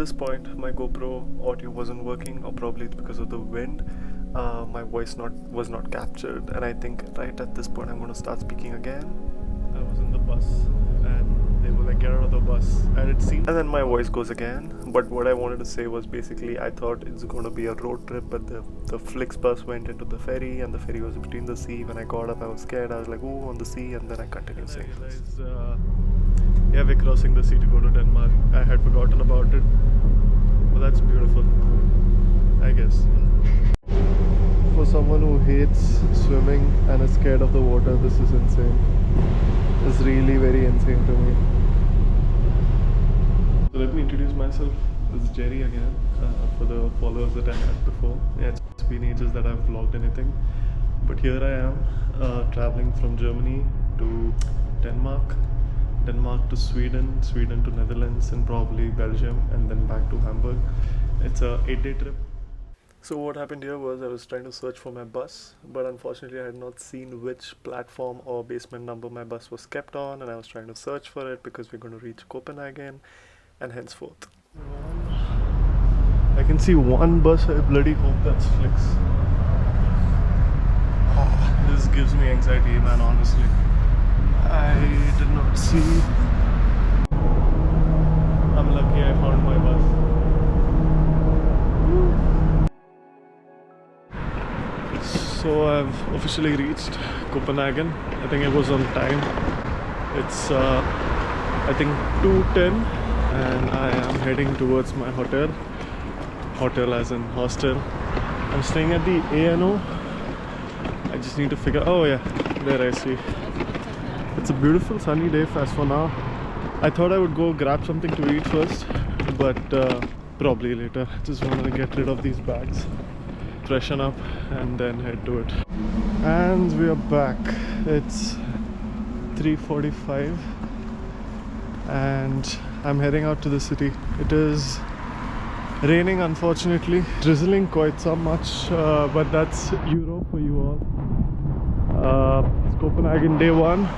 this point my GoPro audio wasn't working, or probably it's because of the wind. My voice was not captured, and I think right at this point I'm going to start speaking again. I was in the bus and they were like, get out of the bus, and it seemed, and then my voice goes again. But what I wanted to say was basically I thought it's going to be a road trip, but the Flixbus went into the ferry and the ferry was between the sea. When I got up I was scared. I was like, ooh, on the sea, and then I continued saying, yeah, we're crossing the sea to go to Denmark. I had forgotten about it, but that's beautiful, I guess. For someone who hates swimming and is scared of the water, this is insane. It's really very insane to me. So let me introduce myself. This is Jerry again, for the followers that I had before. Yeah, it's been ages that I've vlogged anything, but here I am, traveling from Germany to Denmark, Denmark to Sweden, Sweden to Netherlands, and probably Belgium, and then back to Hamburg. It's a 8-day trip. So what happened here was I was trying to search for my bus, but unfortunately I had not seen which platform or basement number my bus was kept on, and I was trying to search for it because we're going to reach Copenhagen and henceforth. I can see one bus. I bloody hope that's Flix. This gives me anxiety, man, honestly. I did not see. I'm lucky I found my bus. So I've officially reached Copenhagen. I think it was on time. It's I think 2:10, and I am heading towards my hotel. Hotel as in hostel. I'm staying at the ANO. I just need to figure. Oh yeah, there I see. It's a beautiful sunny day as for now. I thought I would go grab something to eat first, but probably later. Just want to get rid of these bags, freshen up, and then head to it. And we are back. It's 3:45 and I'm heading out to the city. It is raining, unfortunately, drizzling quite so much, but that's Europe for you all. It's Copenhagen day one.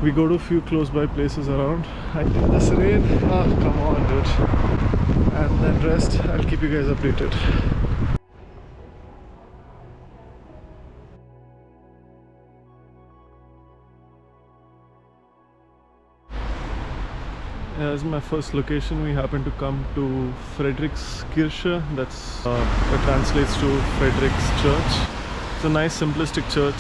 We go to a few close by places around. I think this rain, come on dude. And then rest, I'll keep you guys updated. As my first location, we happen to come to Fredrikskirche. That's that translates to Frederick's Church. It's a nice simplistic church.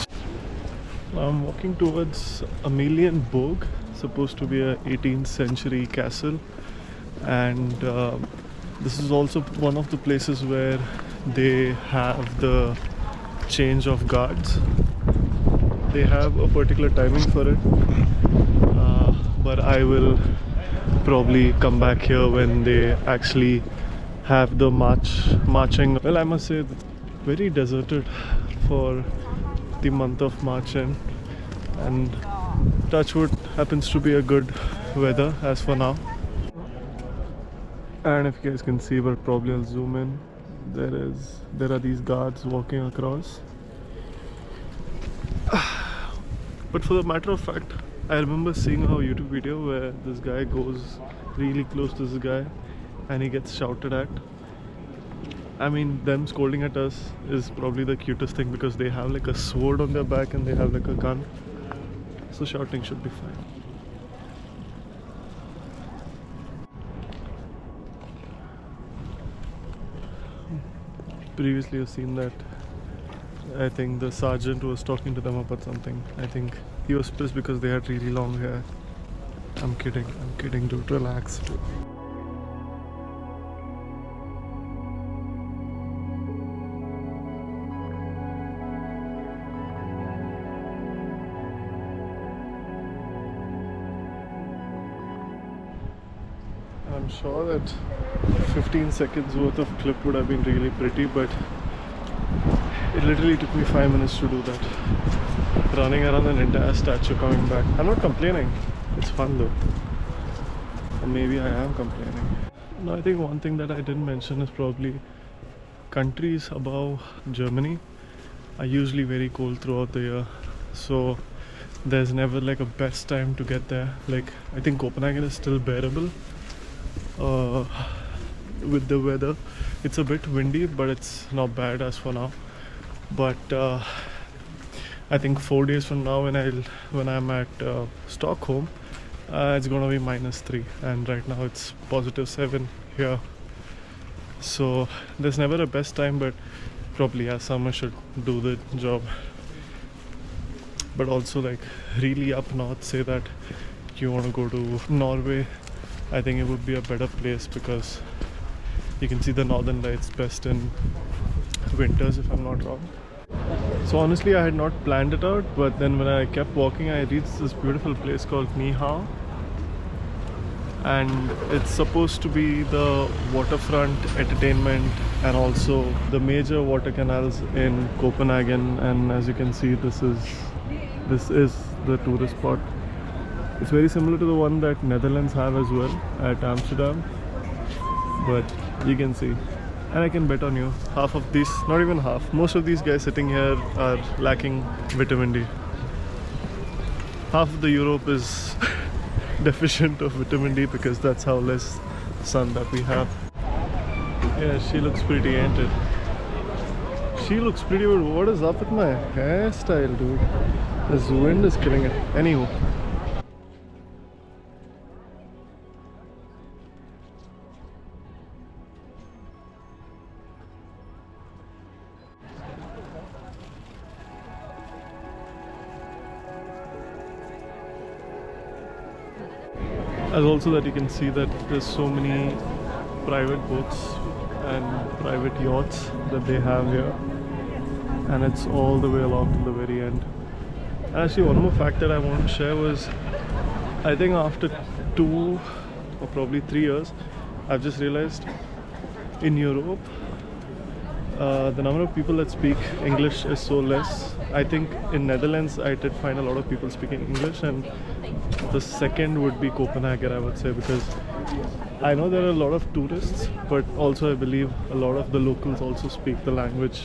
I'm walking towards Amalienborg, supposed to be a 18th century castle, and this is also one of the places where they have the change of guards. They have a particular timing for it, but I will probably come back here when they actually have the marching. Well, I must say it's very deserted for the month of March end, and touchwood happens to be a good weather as for now. And if you guys can see, but probably I'll zoom in, there are these guards walking across. But for the matter of fact, I remember seeing a YouTube video where this guy goes really close to this guy and he gets shouted at. I mean, them scolding at us is probably the cutest thing because they have like a sword on their back and they have like a gun. So shouting should be fine. Previously I've seen that. I think the sergeant was talking to them about something. I think he was pissed because they had really long hair. I'm kidding, dude, relax. I'm sure that 15 seconds worth of clip would have been really pretty, but it literally took me 5 minutes to do that. Running around an entire statue coming back. I'm not complaining. It's fun though. Or maybe I am complaining. No, I think one thing that I didn't mention is probably countries above Germany are usually very cold throughout the year. So there's never like a best time to get there. Like, I think Copenhagen is still bearable, uh, with the weather. It's a bit windy, but it's not bad as for now. But I think 4 days from now, when I'm at Stockholm, it's gonna be -3, and right now it's +7 here. So there's never a best time, but probably summer should do the job. But also, like, really up north, say that you want to go to Norway, I think it would be a better place because you can see the northern lights best in winters, if I'm not wrong. So honestly, I had not planned it out, but then when I kept walking, I reached this beautiful place called Nihao, and it's supposed to be the waterfront entertainment and also the major water canals in Copenhagen. And as you can see, this is the tourist spot. It's very similar to the one that Netherlands have as well at Amsterdam, but you can see, and I can bet on you, half of these, not even half, most of these guys sitting here are lacking vitamin D. Half of the Europe is deficient of vitamin D because that's how less sun that we have. Yeah, she looks pretty, ain't it? She looks pretty, but what is up with my hairstyle, dude? This wind is killing it. Anywho. As also that you can see that there's so many private boats and private yachts that they have here, and it's all the way along to the very end. And actually, one more fact that I want to share was, I think after 2 or probably 3 years, I've just realized in Europe the number of people that speak English is so less. I think in Netherlands I did find a lot of people speaking English, and the second would be Copenhagen, I would say, because I know there are a lot of tourists, but also I believe a lot of the locals also speak the language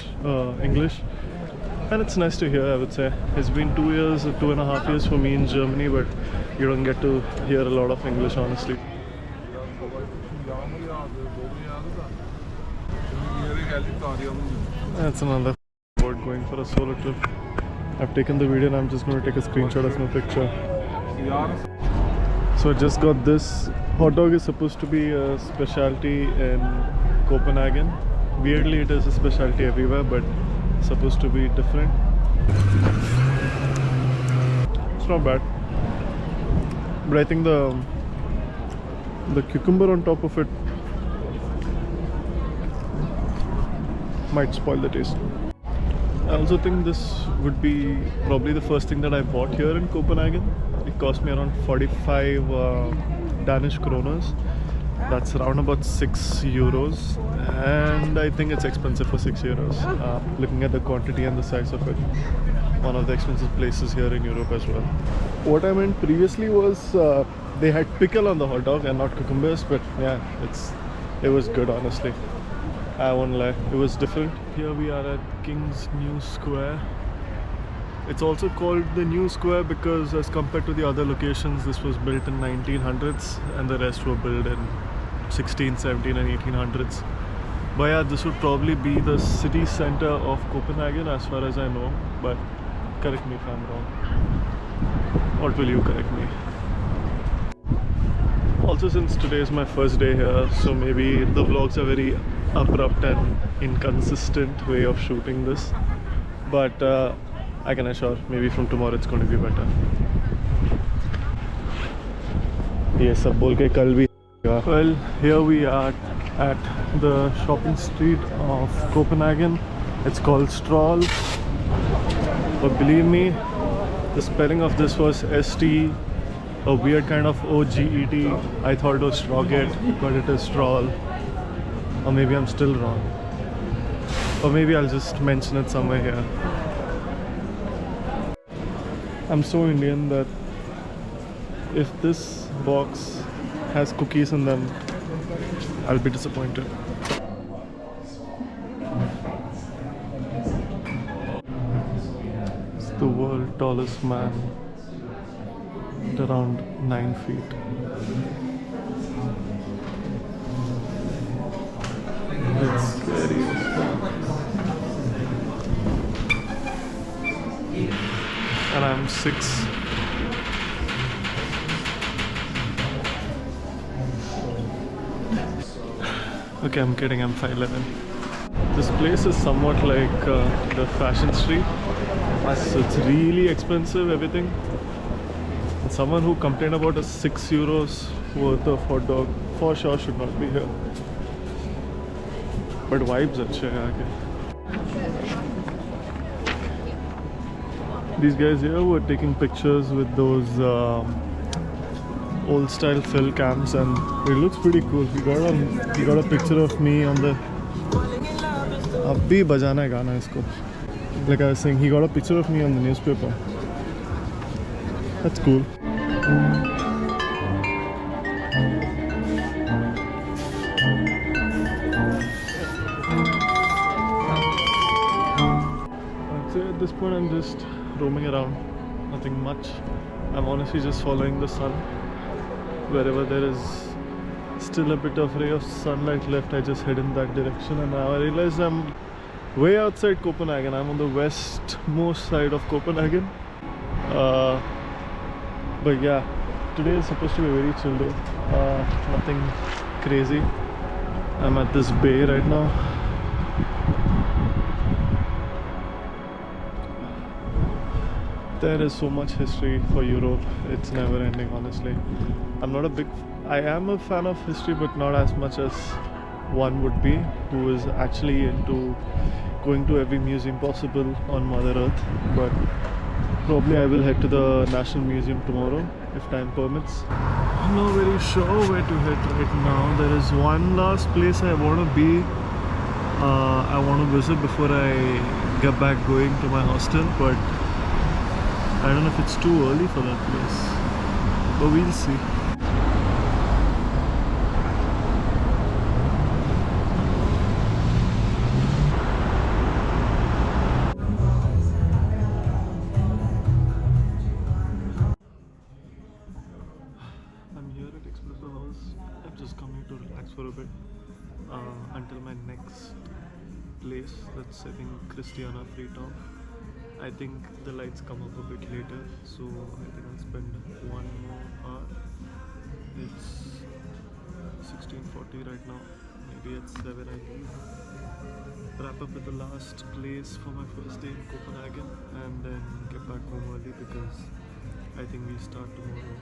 English, and it's nice to hear, I would say. It's been 2 years or 2.5 years for me in Germany, but you don't get to hear a lot of English, honestly. That's another board going for a solo trip. I've taken the video and I'm just going to take a screenshot of my picture. So I just got this. Hot dog is supposed to be a specialty in Copenhagen. Weirdly, it is a specialty everywhere, but it's supposed to be different. It's not bad, but I think the cucumber on top of it might spoil the taste. I also think this would be probably the first thing that I bought here in Copenhagen. It cost me around 45 Danish kroners. That's around about 6 euros, and I think it's expensive for 6 euros. Looking at the quantity and the size of it, one of the expensive places here in Europe as well. What I meant previously was they had pickle on the hot dog and not cucumbers, but yeah, it was good, honestly. I won't lie, it was different. Here we are at King's New Square. It's also called the New Square because as compared to the other locations, this was built in 1900s and the rest were built in 16, 17 and 1800s. But yeah, this would probably be the city center of Copenhagen as far as I know, but correct me if I'm wrong. What will you correct me? Also, since today is my first day here, so maybe the vlogs are very abrupt and inconsistent way of shooting this, but I can assure maybe from tomorrow it's going to be better. ये सब बोल के कल भी. Well, here we are at the shopping street of Copenhagen. It's called Stroll, but believe me, the spelling of this was ST, a weird kind of OGET. I thought it was Stroget, but it is Stroll. Or maybe I'm still wrong. Or maybe I'll just mention it somewhere here. I'm so Indian that if this box has cookies in them, I'll be disappointed. It's the world's tallest man at around 9 feet. It's scary. And I'm 6. Okay, I'm kidding, I'm 5'11". This place is somewhat like the fashion street. So it's really expensive, everything. And someone who complained about a €6 worth of hot dog for sure should not be here. But vibes अच्छे हैं आगे. These guys here were taking pictures with those old style fill cams, and it looks pretty cool. He got a picture of me on the. Abhi bajana hai gana isko. Like I was saying, he got a picture of me on the newspaper. That's cool. I'd say at this point I'm just roaming around, nothing much. I'm honestly just following the sun. Wherever there is still a bit of ray of sunlight left, I just head in that direction. And now I realize I'm way outside Copenhagen. I'm on the westmost side of Copenhagen. But yeah, today is supposed to be a very chill day. Nothing crazy. I'm at this bay right now. There is so much history for Europe. It's never ending, honestly. I am a fan of history, but not as much as one would be who is actually into going to every museum possible on Mother Earth. But probably I will head to the National Museum tomorrow if time permits. I'm not very sure where to head right now. There is one last place I want to be. I want to visit before I get back going to my hostel, but I don't know if it's too early for that place, but we'll see. I'm here at Espresso House. I've just come here to relax for a bit until my next place. That's, I think, Christiania Freetown. I think the lights come up a bit later, so I think I'll spend 1 more hour. It's 16:40 right now. Maybe at 7 I leave. Wrap up with the last place for my first day in Copenhagen, and then get back home early because I think we start tomorrow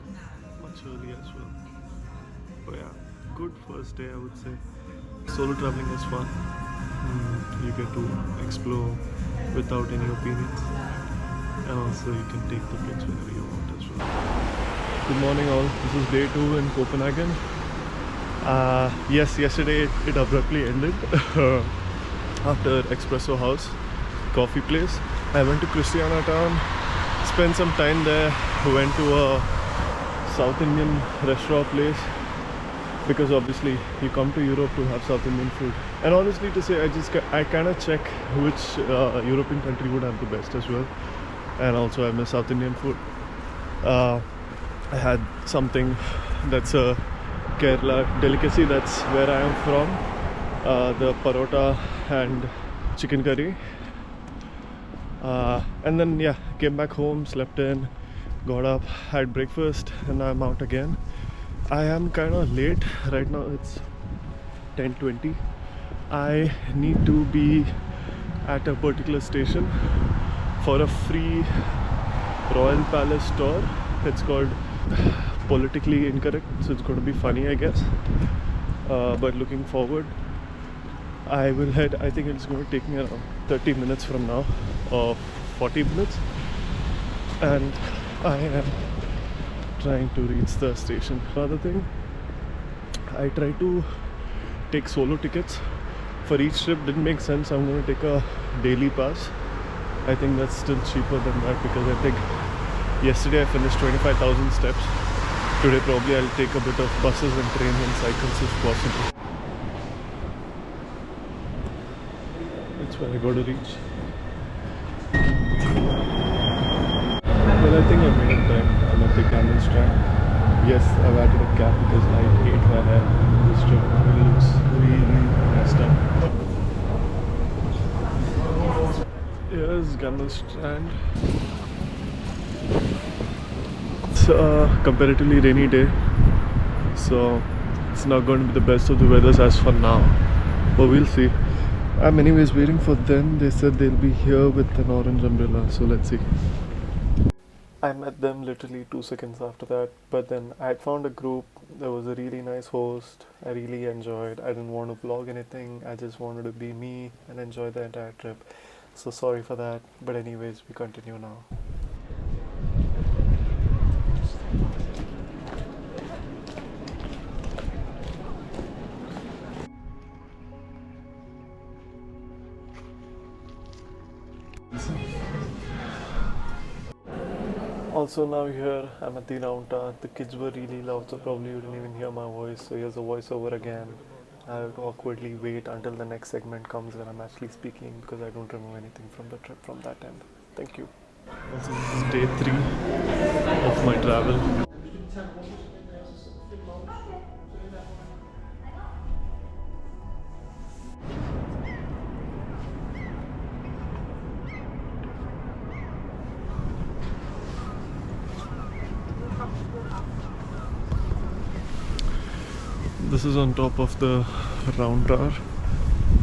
much early as well. But yeah, good first day, I would say. Solo traveling is fun. You get to explore without any opinions, and also you can take the pics whenever you want as well. Good morning all, this is day 2 in Copenhagen. Yes, yesterday it abruptly ended after Espresso House, coffee place. I went to Christiania Town, spent some time there, went to a South Indian restaurant place, because obviously you come to Europe to have South Indian food. And honestly to say, I kind of check which European country would have the best as well. And also I miss South Indian food. I had something that's a Kerala delicacy, that's where I am from. The parota and chicken curry. And then yeah, came back home, slept in, got up, had breakfast, and I'm out again. I am kind of late right now. It's 10:20. I need to be at a particular station for a free Royal Palace tour. It's called Politically Incorrect, so it's going to be funny, I guess. But looking forward, I will head. I think it's going to take me around 30 minutes from now, or 40 minutes, and I am trying to reach the station. Another thing, I try to take solo tickets for each trip. Didn't make sense. I'm going to take a daily pass. I think that's still cheaper than that, because I think yesterday I finished 25,000 steps. Today probably I'll take a bit of buses and trains and cycles if possible. That's where I got to reach. Well, I think I made it time. I'm at the Camel Strand. Yes, I've added a cap because I hate my hair. This trip really looks really messy. next time. Here's Ganal Strand. It's a comparatively rainy day, so it's not going to be the best of the weathers as for now, but we'll see. I'm anyways waiting for them. They said they'll be here with an orange umbrella, so let's see. I met them literally 2 seconds after that, but then I had found a group. There was a really nice host. I really enjoyed. I didn't want to vlog anything. I just wanted to be me and enjoy the entire trip. So sorry for that, but anyways, we continue now. Also now here I'm at the Raunta. The kids were really loud, so probably you didn't even hear my voice. So here's a voiceover again. I have to awkwardly wait until the next segment comes when I'm actually speaking because I don't remember anything from the trip from that end. Thank you. Also, this is day 3 of my travel. This is on top of the round tower.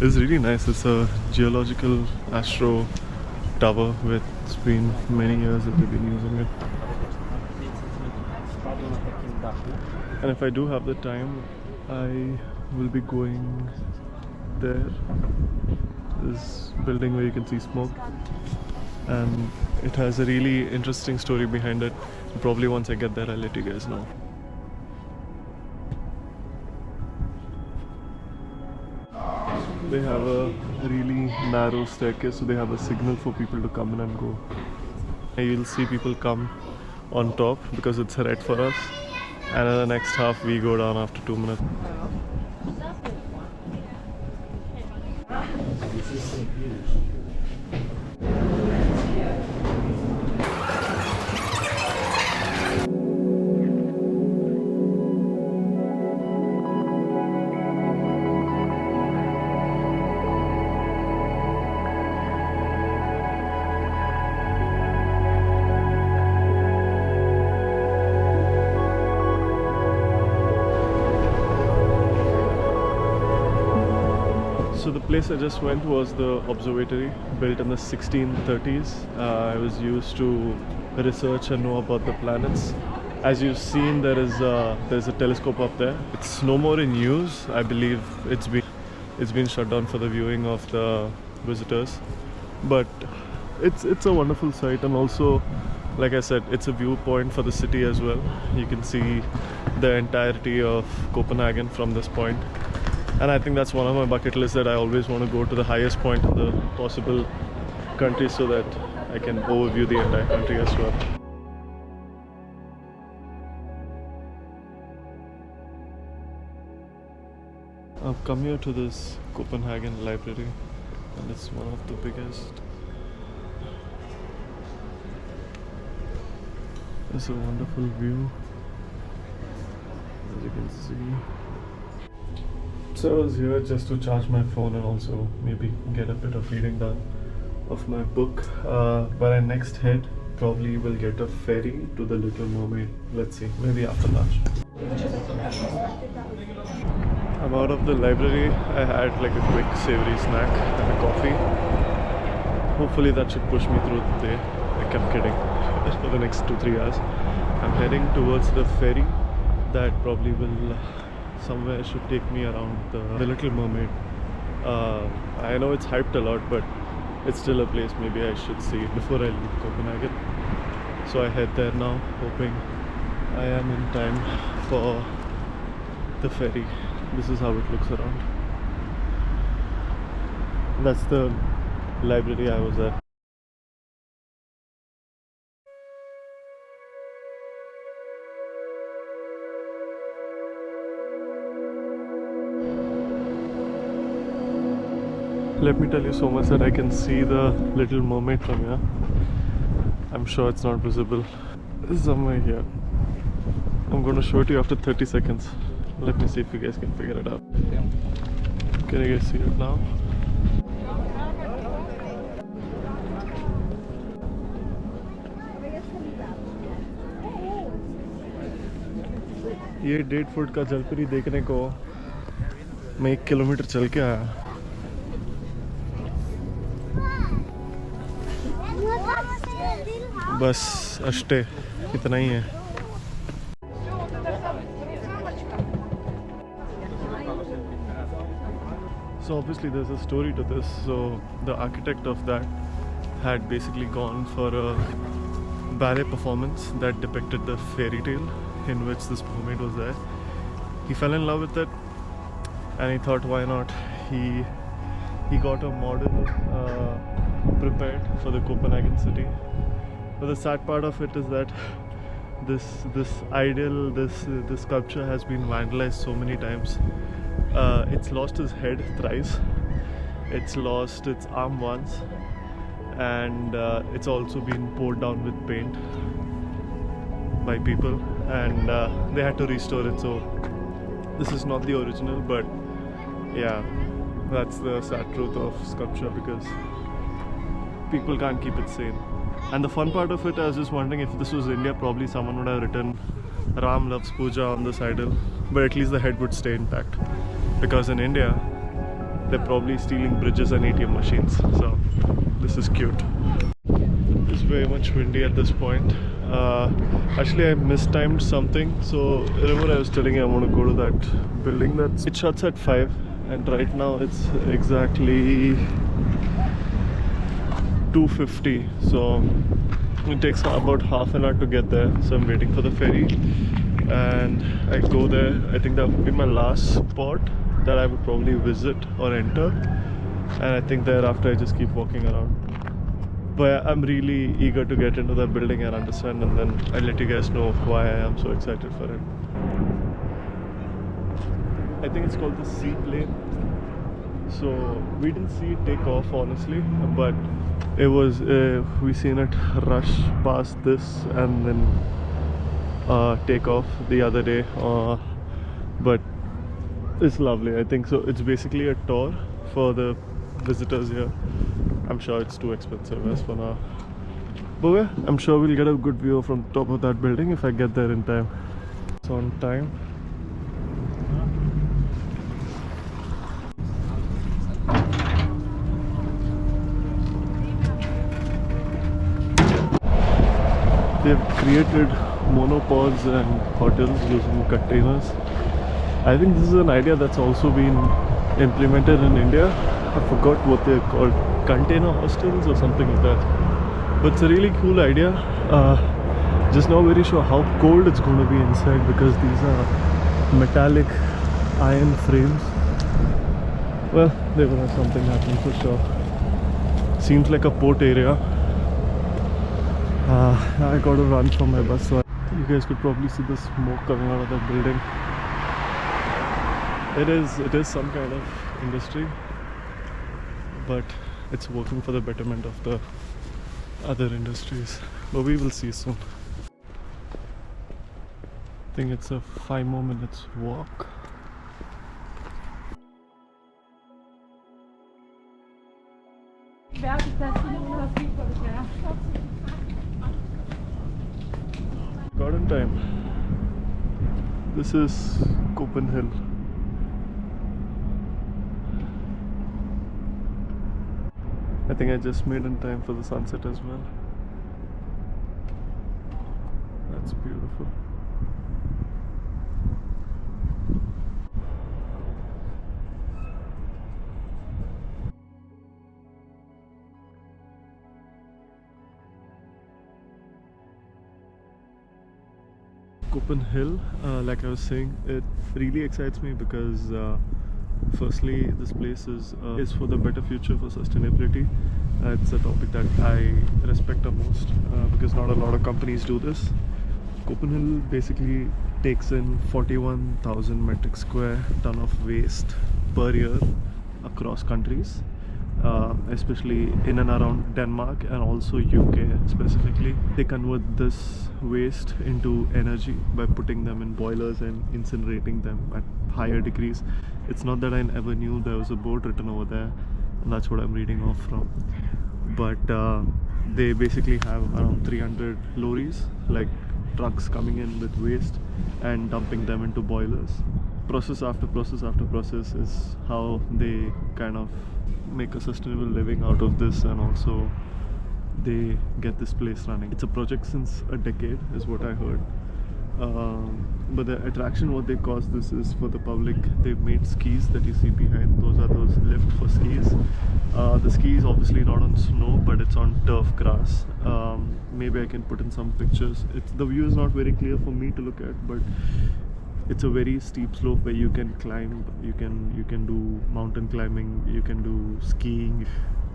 It's really nice. It's a geological astro tower with it's been many years that they've been using it. And if I do have the time, I will be going there. This building where you can see smoke, and it has a really interesting story behind it. Probably once I get there, I'll let you guys know. They have a really narrow staircase, so they have a signal for people to come in and go. And you'll see people come on top because it's red for us, and in the next half we go down after 2 minutes. So the place I just went was the observatory, built in the 1630s. I was used to research and know about the planets. As you've seen, there's a telescope up there. It's no more in use. I believe it's been shut down for the viewing of the visitors. But it's a wonderful sight, and also, like I said, it's a viewpoint for the city as well. You can see the entirety of Copenhagen from this point. And I think that's one of my bucket lists, that I always want to go to the highest point in the possible country so that I can overview the entire country as well. I've come here to this Copenhagen library, and it's one of the biggest. It's a wonderful view, as you can see. So I was here just to charge my phone and also maybe get a bit of reading done of my book. But I next head probably will get a ferry to the Little Mermaid. Let's see, maybe after lunch. I'm out of the library. I had like a quick savory snack and a coffee. Hopefully that should push me through the day. Like, I'm kidding. For the next 2-3 hours. I'm heading towards the ferry that probably will somewhere should take me around the Little Mermaid. I know it's hyped a lot, but it's still a place maybe I should see before I leave Copenhagen. So I head there now, hoping I am in time for the ferry. This is how it looks around. That's the library I was at. Let me tell you so much that I can see the Little Mermaid from here. I'm sure it's not visible. It's somewhere here. I'm going to show it to you after 30 seconds. Let me see if you guys can figure it out. Can you guys see it now? ये 1.5 foot का जलपरी देखने को मैं 1 kilometre चल के आया. बस अष्टे इतना ही है. So obviously there's a story to this. So the architect of that had basically gone for a ballet performance that depicted the fairy tale in which this mermaid was there. He fell in love with it and he thought, why not? He got a model prepared for the Copenhagen city. But the sad part of it is that this idol, this sculpture has been vandalized so many times. It's lost its head thrice, it's lost its arm once, and it's also been poured down with paint by people, and they had to restore it. So this is not the original, but yeah, that's the sad truth of sculpture, because people can't keep it sane. And the fun part of it, I was just wondering, if this was India, probably someone would have written Ram loves puja on this idol, but at least the head would stay intact, because in India they're probably stealing bridges and ATM machines. So this is cute. It's very much windy at this point. Actually I mistimed something. So remember I was telling you I want to go to that building. It shuts at 5 and right now it's exactly 2:50. So it takes about half an hour to get there. So I'm waiting for the ferry and I go there. I think that would be my last spot that I would probably visit or enter, and I think thereafter I just keep walking around. But I'm really eager to get into that building and understand, and then I'll let you guys know why I am so excited for it. I think it's called the seaplane. So we didn't see it take off honestly, but it was we seen it rush past this and then take off the other day. But it's lovely. I think so. It's basically a tour for the visitors here. I'm sure it's too expensive as for now, but yeah, I'm sure we'll get a good view from top of that building if I get there in time. It's on time. They've created monopods and hotels using containers. I think this is an idea that's also been implemented in India. I forgot what they're called, container hostels or something like that. But it's a really cool idea. Just not very sure how cold it's going to be inside, because these are metallic iron frames. Well, they're going to have something happen for sure. Seems like a port area. I got to run from my bus, so you guys could probably see the smoke coming out of that building. It is some kind of industry, but it's working for the betterment of the other industries. But we will see soon. I think it's a 5 more minutes walk. Garden time. This is Copenhagen. I think I just made in time for the sunset as well. That's beautiful. Copenhagen, like I was saying, it really excites me because firstly, this place is for the better future, for sustainability. It's a topic that I respect the most because not a lot of companies do this. Copenhagen basically takes in 41,000 metric square ton of waste per year across countries, especially in and around Denmark and also UK specifically. They convert this waste into energy by putting them in boilers and incinerating them at higher degrees. It's not that I never knew there was a board written over there, and that's what I'm reading off from. But they basically have around 300 lorries, like trucks, coming in with waste and dumping them into boilers. Process after process after process is how they kind of make a sustainable living out of this, and also they get this place running. It's a project since a decade is what I heard. But the attraction what they cause this is for the public. They've made skis that you see behind, those are those lift for skis. The ski is obviously not on snow, but it's on turf grass. Maybe I can put in some pictures. The view is not very clear for me to look at, but it's a very steep slope where you can climb, you can do mountain climbing, you can do skiing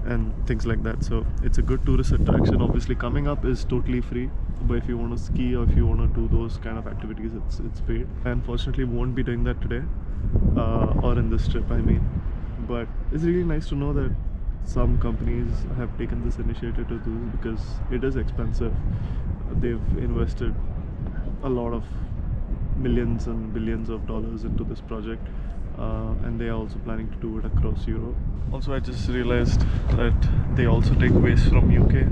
and things like that. So it's a good tourist attraction. Obviously coming up is totally free, but if you want to ski or if you want to do those kind of activities, it's paid. I unfortunately won't be doing that today, or in this trip I mean, but it's really nice to know that some companies have taken this initiative to do, because it is expensive. They've invested a lot of millions and billions of dollars into this project, and they are also planning to do it across Europe. Also, I just realized that they also take waste from UK.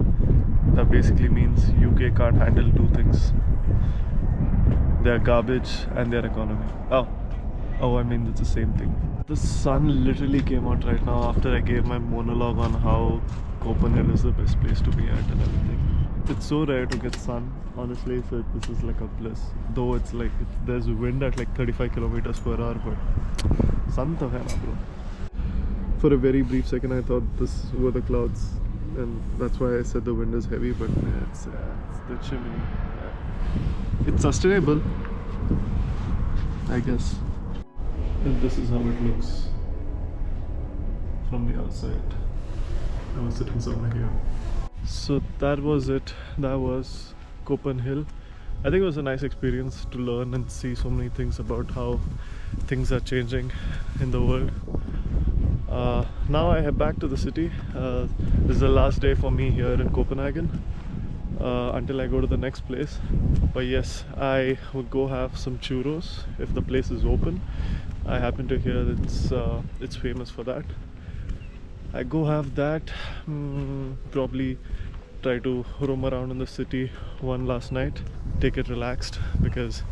That basically means UK can't handle two things: their garbage and their economy. Oh, I mean it's the same thing. The sun literally came out right now after I gave my monologue on how Copenhagen is the best place to be at and everything. It's so rare to get sun, honestly, so this is like a bliss. Though it's like, there's wind at like 35 kilometers per hour, but sun to hai na, bro. For a very brief second I thought this were the clouds, and that's why I said the wind is heavy, but it's the chimney. It's sustainable, I guess. And this is how it looks from the outside. I was sitting somewhere here. So that was it. That was Copenhagen. I think it was a nice experience to learn and see so many things about how things are changing in the world. Now I head back to the city. This is the last day for me here in Copenhagen, until I go to the next place. But yes, I would go have some churros if the place is open. I happen to hear that it's famous for that. I go have that, probably try to roam around in the city one last night, take it relaxed, because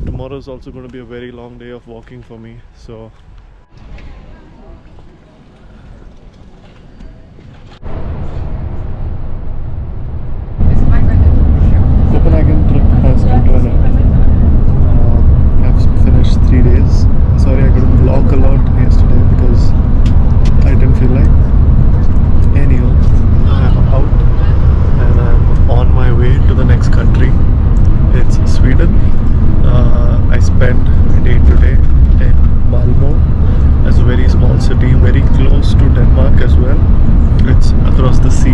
tomorrow is also going to be a very long day of walking for me. So Copenhagen trip has come to an end. I've finished 3 days. Sorry I couldn't vlog a lot yesterday because I didn't feel like. Anyhow, I'm out and I'm on my way to the next country. It's Sweden. I spent a day today in Malmö. It's a very small city, very close to Denmark as well. It's across the sea.